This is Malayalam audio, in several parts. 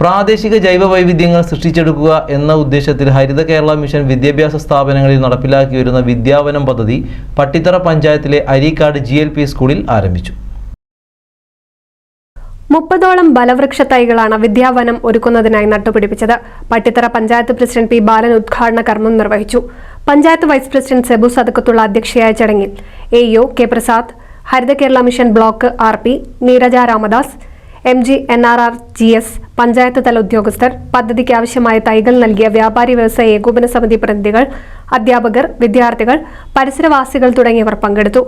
പ്രാദേശിക ജൈവ വൈവിധ്യങ്ങൾ സൃഷ്ടിച്ചെടുക്കുക എന്ന ഉദ്ദേശത്തിൽ ഹരിത കേരള മിഷൻ വിദ്യാഭ്യാസ സ്ഥാപനങ്ങളിൽ നടപ്പിലാക്കി വരുന്ന വിദ്യാവനം പദ്ധതി പട്ടിത്തറ പഞ്ചായത്തിലെ അരീക്കാട് GLP സ്കൂളിൽ ആരംഭിച്ചു. 30ഓളം ബലവൃക്ഷ തൈകളാണ് വിദ്യാവനം ഒരുക്കുന്നതിനായി നട്ടുപിടിപ്പിച്ചത്. പട്ടിത്തറ പഞ്ചായത്ത് പ്രസിഡന്റ് പി ബാലൻ ഉദ്ഘാടന കർമ്മം നിർവഹിച്ചു. പഞ്ചായത്ത് വൈസ് പ്രസിഡന്റ് സെബു സദക്കത്തുള്ള അധ്യക്ഷയായ ചടങ്ങിൽ AO K Prasad, Haritha Kerala mission block RP Neeraja Ramadas, MG NRR GS panchayat തല ഉദ്യോഗസ്ഥർ, പദ്ധതിക്ക് ആവശ്യമായ തൈകൾ നൽകിയ വ്യാപാരി വ്യവസായ ഏകോപന സമിതി പ്രതിനിധികൾ, അധ്യാപകർ, വിദ്യാർത്ഥികൾ, പരിസരവാസികൾ തുടങ്ങിയവർ പങ്കെടുത്തു.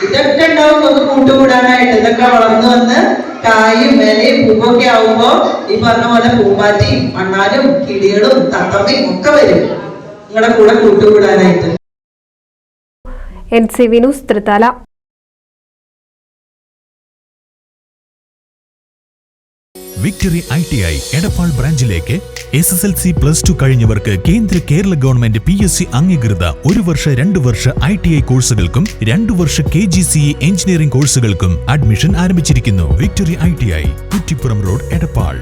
ഇതൊക്കെ ഉണ്ടാവും ഒന്ന് കൂട്ടുകൂടാനായിട്ട്. ഇതൊക്കെ വളർന്നു വന്ന് കായും വിലയും പൂവൊക്കെ ആവുമ്പോ ഈ പറഞ്ഞ പോലെ പൂമ്പാറ്റിയും മണ്ണാലും കിളികളും തത്തമ്മയും ഒക്കെ വരും നിങ്ങളുടെ കൂടെ കൂട്ടുകൂടാനായിട്ട്. NCV news Thrithala. Victory ITI Edappal ബ്രാഞ്ചിലേക്ക് SSLC+2 കഴിഞ്ഞവർക്ക് കേരള ഗവൺമെന്റ് PSC അംഗീകൃത 1 വർഷ 2 വർഷ ITI കോഴ്സുകൾക്കും 2 വർഷ KGCE എഞ്ചിനീയറിംഗ് കോഴ്സുകൾക്കും അഡ്മിഷൻ ആരംഭിച്ചിരിക്കുന്നു. Victory ITI Kuttippuram road, Edappal.